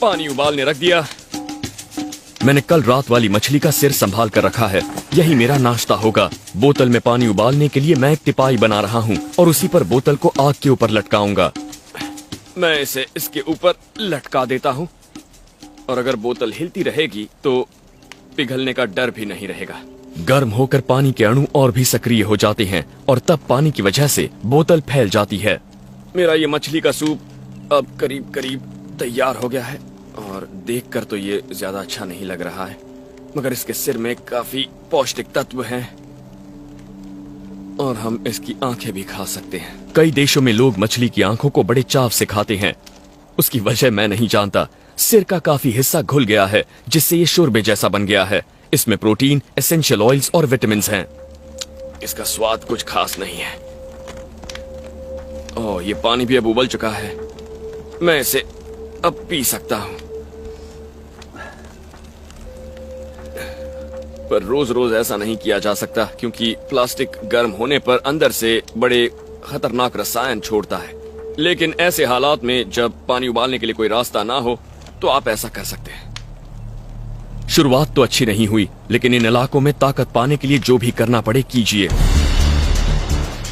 पानी उबालने रख दिया। मैंने कल रात वाली मछली का सिर संभाल कर रखा है, यही मेरा नाश्ता होगा। बोतल में पानी उबालने के लिए मैं एक टिपाई बना रहा हूँ और उसी पर बोतल को आग के ऊपर लटकाऊंगा। मैं इसे इसके ऊपर लटका देता हूँ और अगर बोतल हिलती रहेगी तो पिघलने का डर भी नहीं रहेगा। गर्म होकर पानी के अणु और भी सक्रिय हो जाते हैं और तब पानी की वजह से बोतल फैल जाती है। मेरा ये मछली का सूप अब करीब करीब तैयार हो गया है और देखकर तो ये ज्यादा अच्छा नहीं लग रहा है, मगर इसके सिर में काफी पौष्टिक तत्व हैं और हम इसकी आंखें भी खा सकते हैं। कई देशों में लोग मछली की आंखों को बड़े चाव से खाते हैं। उसकी वजह मैं नहीं जानता। सिर का काफी हिस्सा घुल गया है जिससे ये शोरबे जैसा बन गया है। इसमें प्रोटीन, एसेंशियल ऑयल्स और विटामिन हैं। इसका स्वाद कुछ खास नहीं है। ओह, ये पानी भी अब उबल चुका है। मैं इसे अब पी सकता हूं, पर रोज रोज ऐसा नहीं किया जा सकता क्योंकि प्लास्टिक गर्म होने पर अंदर से बड़े खतरनाक रसायन छोड़ता है। लेकिन ऐसे हालात में जब पानी उबालने के लिए कोई रास्ता ना हो तो आप ऐसा कर सकते हैं। शुरुआत तो अच्छी नहीं हुई, लेकिन इन इलाकों में ताकत पाने के लिए जो भी करना पड़े कीजिए।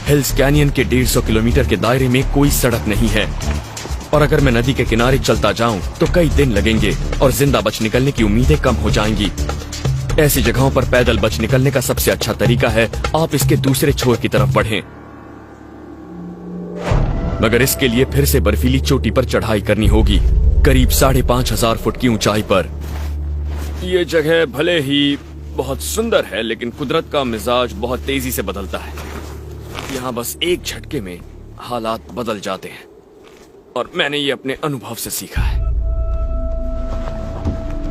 हिल्स कैनियन के 150 किलोमीटर के दायरे में कोई सड़क नहीं है और अगर मैं नदी के किनारे चलता जाऊं तो कई दिन लगेंगे और जिंदा बच निकलने की उम्मीदें कम हो जाएंगी। ऐसी जगहों पर पैदल बच निकलने का सबसे अच्छा तरीका है आप इसके दूसरे छोर की तरफ बढ़ें, मगर इसके लिए फिर से बर्फीली चोटी पर चढ़ाई करनी होगी, करीब 5,500 फुट की ऊंचाई पर। ये जगह भले ही बहुत सुंदर है, लेकिन कुदरत का मिजाज बहुत तेजी से बदलता है। यहाँ बस एक झटके में हालात बदल जाते हैं और मैंने ये अपने अनुभव से सीखा है।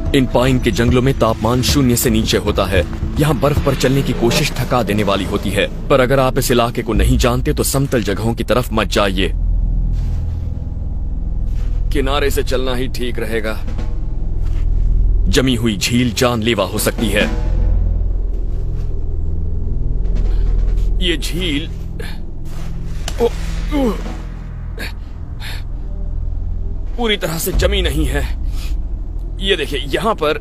इन पाइन के जंगलों में तापमान 0 से नीचे होता है। यहाँ बर्फ पर चलने की कोशिश थका देने वाली होती है, पर अगर आप इस इलाके को नहीं जानते तो समतल जगहों की तरफ मत जाइए। किनारे से चलना ही ठीक रहेगा। जमी हुई झील जानलेवा हो सकती है। ये झील पूरी तरह से जमी नहीं है। ये देखिए, यहाँ पर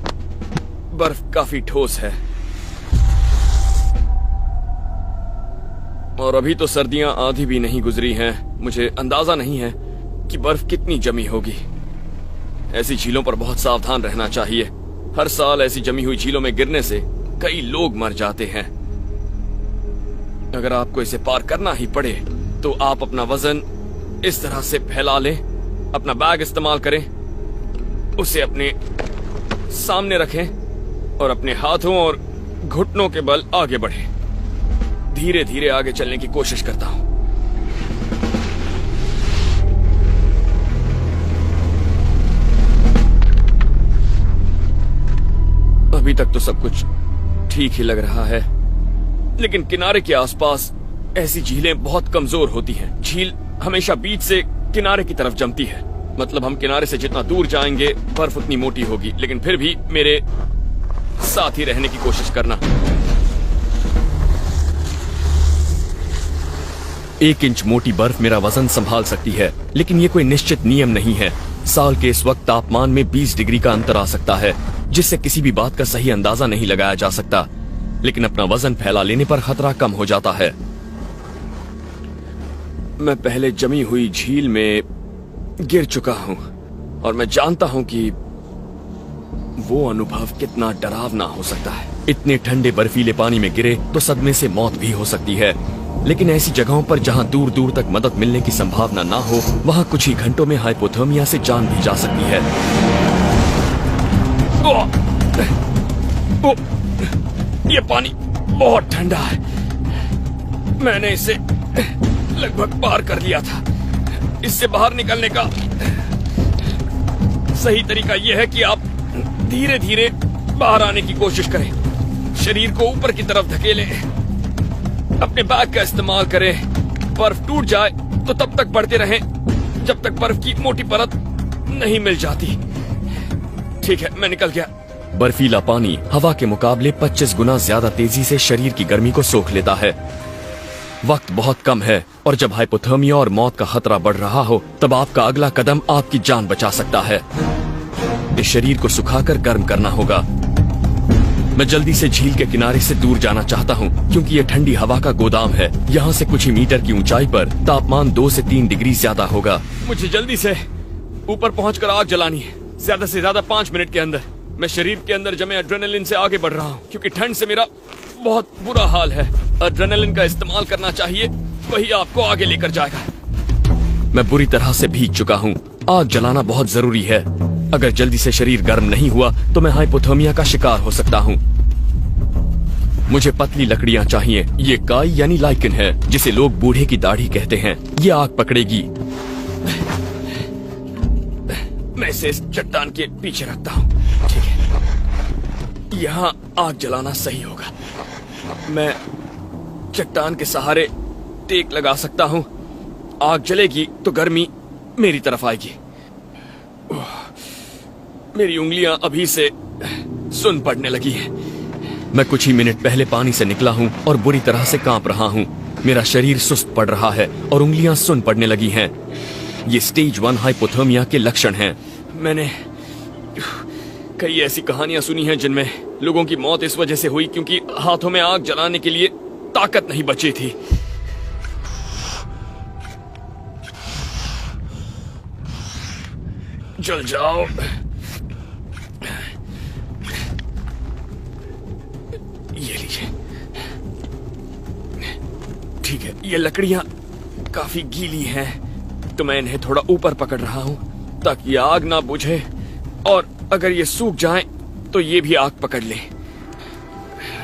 बर्फ काफी ठोस है और अभी तो सर्दियां आधी भी नहीं गुजरी हैं। मुझे अंदाजा नहीं है कि बर्फ कितनी जमी होगी। ऐसी झीलों पर बहुत सावधान रहना चाहिए। हर साल ऐसी जमी हुई झीलों में गिरने से कई लोग मर जाते हैं। अगर आपको इसे पार करना ही पड़े तो आप अपना वजन इस तरह से फैला लें, अपना बैग इस्तेमाल करें, उसे अपने सामने रखें और अपने हाथों और घुटनों के बल आगे बढ़ें। धीरे धीरे आगे चलने की कोशिश करता हूं। अभी तक तो सब कुछ ठीक ही लग रहा है, लेकिन किनारे के आसपास ऐसी झीलें बहुत कमजोर होती हैं। झील हमेशा बीच से किनारे की तरफ जमती है, मतलब हम किनारे से जितना दूर जाएंगे बर्फ उतनी मोटी होगी। लेकिन फिर भी मेरे साथ ही रहने की कोशिश करना। 1 इंच मोटी बर्फ मेरा वजन संभाल सकती है, लेकिन ये कोई निश्चित नियम नहीं है। साल के इस वक्त तापमान में 20 डिग्री का अंतर आ सकता है, जिससे किसी भी बात का सही अंदाजा नहीं लगाया जा सकता। लेकिन अपना वजन फैला लेने पर खतरा कम हो जाता है। मैं पहले जमी हुई झील में गिर चुका हूं और मैं जानता हूं कि वो अनुभव कितना डरावना हो सकता है। इतने ठंडे बर्फीले पानी में गिरे तो सदमे से मौत भी हो सकती है। लेकिन ऐसी जगहों पर जहां दूर दूर तक मदद मिलने की संभावना ना हो, वहां कुछ ही घंटों में हाइपोथर्मिया से जान भी जा सकती है। ये पानी बहुत ठंडा है। मैंने इसे लगभग पार कर लिया था। इससे बाहर निकलने का सही तरीका यह है कि आप धीरे धीरे बाहर आने की कोशिश करें। शरीर को ऊपर की तरफ धकेलें, अपने बैग का इस्तेमाल करें। बर्फ टूट जाए तो तब तक बढ़ते रहें जब तक बर्फ की मोटी परत नहीं मिल जाती। ठीक है, मैं निकल गया। बर्फीला पानी हवा के मुकाबले 25 गुना ज्यादा तेजी से शरीर की गर्मी को सोख लेता है। वक्त बहुत कम है और जब हाइपोथर्मिया और मौत का खतरा बढ़ रहा हो, तब आपका अगला कदम आपकी जान बचा सकता है। इस शरीर को सुखाकर गर्म करना होगा। मैं जल्दी से झील के किनारे से दूर जाना चाहता हूँ क्योंकि ये ठंडी हवा का गोदाम है। यहाँ से कुछ ही मीटर की ऊंचाई पर तापमान 2 से 3 डिग्री ज्यादा होगा। मुझे जल्दी से ऊपर पहुंचकर आग जलानी है, ज्यादा से ज्यादा 5 मिनट के अंदर। मैं शरीर के अंदर जमे एड्रेनलिन से आगे बढ़ रहा हूँ क्योंकि ठंड से मेरा बहुत बुरा हाल है। एड्रेनलिन का इस्तेमाल करना चाहिए, वही आपको आगे लेकर जाएगा। मैं बुरी तरह से भीग चुका हूँ। आग जलाना बहुत जरूरी है। अगर जल्दी से शरीर गर्म नहीं हुआ तो मैं हाइपोथर्मिया का शिकार हो सकता हूँ। मुझे पतली लकड़ियाँ चाहिए। ये काई यानी लाइकन है जिसे लोग बूढ़े की दाढ़ी कहते हैं। ये आग पकड़ेगी। मैं इसे इस चट्टान के पीछे रखता हूँ। ठीक है, यहाँ आग जलाना सही होगा। मैं चट्टान के सहारे टेक लगा सकता हूँ। आग जलेगी तो गर्मी मेरी तरफ आएगी। मेरी उंगलियां अभी से सुन पड़ने लगी हैं। मैं कुछ ही मिनट पहले पानी से निकला हूँ और बुरी तरह से कांप रहा हूँ। मेरा शरीर सुस्त पड़ रहा है और उंगलियां सुन पड़ने लगी हैं। ये स्टेज 1 हाइपोथर्मिया के लक्षण हैं। मैंने कई ऐसी कहानियां सुनी हैं जिनमें लोगों की मौत इस वजह से हुई क्योंकि हाथों में आग जलाने के लिए ताकत नहीं बची थी। जल जाओ। ये लीजिए। ठीक है, ये लकड़ियां काफी गीली हैं तो मैं इन्हें थोड़ा ऊपर पकड़ रहा हूं ताकि आग ना बुझे, और अगर ये सूख जाएं तो ये भी आग पकड़ ले।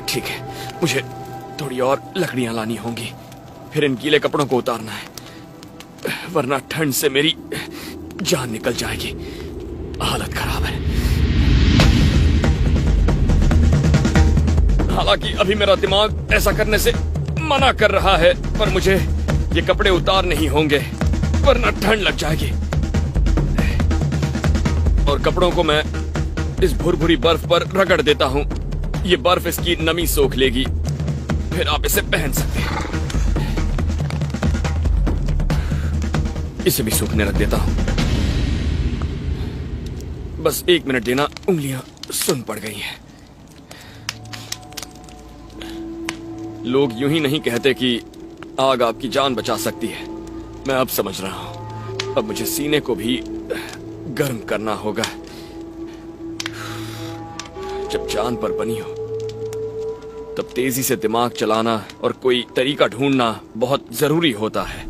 ठीक है, मुझे थोड़ी और लकड़ियां लानी होंगी, फिर इन गीले कपड़ों को उतारना है वरना ठंड से मेरी जान निकल जाएगी। हालत खराब है। हालांकि अभी मेरा दिमाग ऐसा करने से मना कर रहा है, पर मुझे ये कपड़े उतारने ही होंगे वरना ठंड लग जाएगी। और कपड़ों को मैं इस भुरभुरी बर्फ पर रगड़ देता हूँ। ये बर्फ इसकी नमी सोख लेगी, फिर आप इसे पहन सकते हैं। इसे भी सूखने रख देता हूँ। बस 1 मिनट देना, उंगलियां सुन पड़ गई हैं। लोग यूं ही नहीं कहते कि आग आपकी जान बचा सकती है। मैं अब समझ रहा हूं। अब मुझे सीने को भी गर्म करना होगा। जब जान पर बनी हो तब तेजी से दिमाग चलाना और कोई तरीका ढूंढना बहुत जरूरी होता है।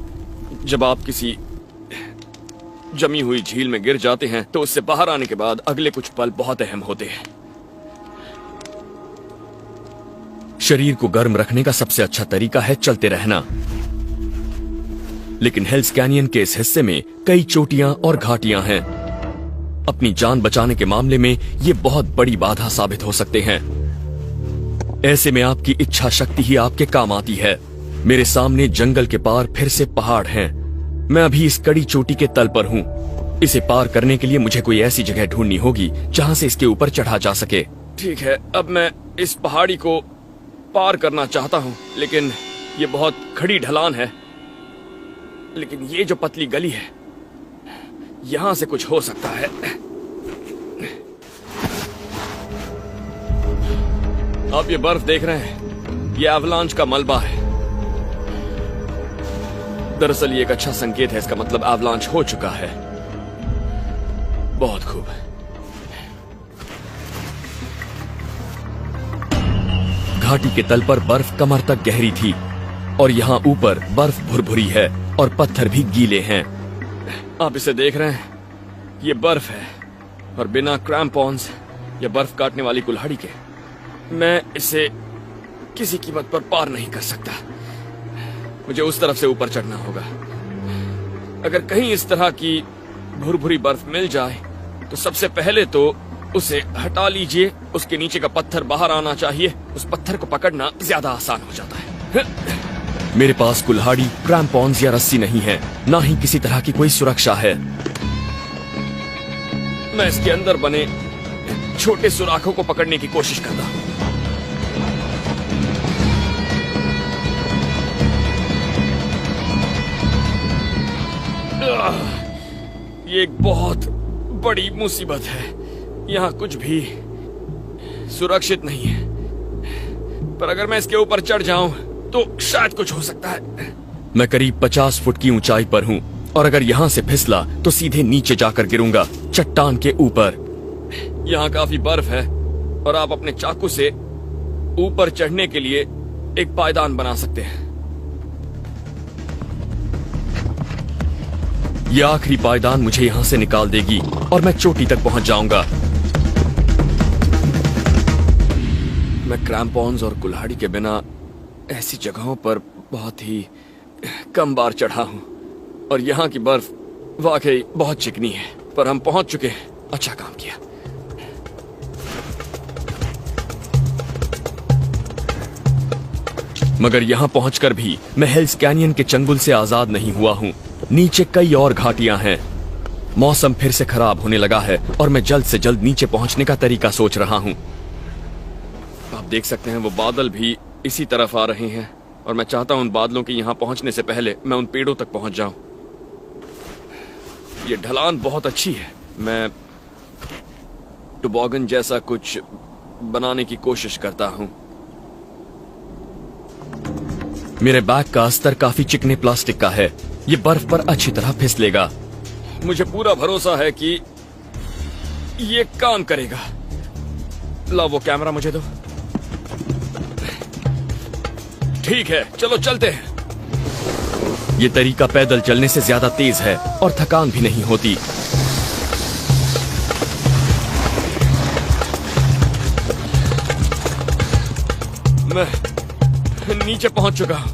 जब आप किसी जमी हुई झील में गिर जाते हैं तो उससे बाहर आने के बाद अगले कुछ पल बहुत अहम होते हैं। शरीर को गर्म रखने का सबसे अच्छा तरीका है चलते रहना, लेकिन हेल्स कैनियन के इस हिस्से में कई चोटियां और घाटियां हैं। अपनी जान बचाने के मामले में ये बहुत बड़ी बाधा साबित हो सकते हैं। ऐसे में आपकी इच्छा शक्ति ही आपके काम आती है। मेरे सामने जंगल के पार फिर से पहाड़ हैं। मैं अभी इस कड़ी चोटी के तल पर हूँ। इसे पार करने के लिए मुझे कोई ऐसी जगह ढूंढनी होगी जहां से इसके ऊपर चढ़ा जा सके। ठीक है, अब मैं इस पहाड़ी को पार करना चाहता हूँ, लेकिन ये बहुत खड़ी ढलान है। लेकिन ये जो पतली गली है, यहां से कुछ हो सकता है। आप ये बर्फ देख रहे हैं, ये एवलांच का मलबा है। दरअसल ये एक अच्छा संकेत है। इसका मतलब एवलांच हो चुका है। बहुत खूब। घाटी के तल पर बर्फ कमर तक गहरी थी और यहाँ ऊपर बर्फ भुरभुरी है और पत्थर भी गीले हैं। आप इसे देख रहे हैं, ये बर्फ है और बिना क्रैम्पॉन्स या बर्फ काटने वाली कुल्हाड़ी के मैं इसे किसी कीमत पर पार नहीं कर सकता। मुझे उस तरफ से ऊपर चढ़ना होगा। अगर कहीं इस तरह की भुरभुरी बर्फ मिल जाए तो सबसे पहले तो उसे हटा लीजिए। उसके नीचे का पत्थर बाहर आना चाहिए। उस पत्थर को पकड़ना ज्यादा आसान हो जाता है। मेरे पास कुल्हाड़ी, क्रैम्पॉन्स या रस्सी नहीं है, ना ही किसी तरह की कोई सुरक्षा है। मैं इसके अंदर बने छोटे सुराखों को पकड़ने की कोशिश करता हूं। ये एक बहुत बड़ी मुसीबत है। यहाँ कुछ भी सुरक्षित नहीं है, पर अगर मैं इसके ऊपर चढ़ जाऊं तो शायद कुछ हो सकता है। मैं करीब 50 फुट की ऊंचाई पर हूं और अगर यहाँ से फिसला तो सीधे नीचे जाकर गिरूंगा, चट्टान के ऊपर। यहाँ काफी बर्फ है और आप अपने चाकू से ऊपर चढ़ने के लिए एक पायदान बना सकते हैं। यह आखिरी पायदान मुझे यहाँ से निकाल देगी और मैं चोटी तक पहुंच जाऊंगा। मैं क्रैम्पॉन्स और कुल्हाड़ी के बिना ऐसी जगहों पर बहुत ही कम बार चढ़ा हूं और यहाँ की बर्फ वाकई बहुत चिकनी है, पर हम पहुंच चुके हैं। अच्छा काम किया। मगर यहाँ पहुंचकर भी मैं हेल्स कैनियन के चंगुल से आजाद नहीं हुआ हूँ। नीचे कई और घाटियां हैं। मौसम फिर से खराब होने लगा है और मैं जल्द से जल्द नीचे पहुंचने का तरीका सोच रहा हूँ। आप देख सकते हैं वो बादल भी इसी तरफ आ रहे हैं और मैं चाहता हूं उन बादलों के यहाँ पहुंचने से पहले मैं उन पेड़ों तक पहुंच जाऊं। ये ढलान बहुत अच्छी है। मैं टोबॉगन जैसा कुछ बनाने की कोशिश करता हूं। मेरे बैग का अस्तर काफी चिकने प्लास्टिक का है। ये बर्फ पर अच्छी तरह फिसलेगा। मुझे पूरा भरोसा है कि ये काम करेगा। लाओ वो कैमरा मुझे दो। ठीक है, चलो चलते हैं। ये तरीका पैदल चलने से ज्यादा तेज है और थकान भी नहीं होती। मैं नीचे पहुंच चुका हूं।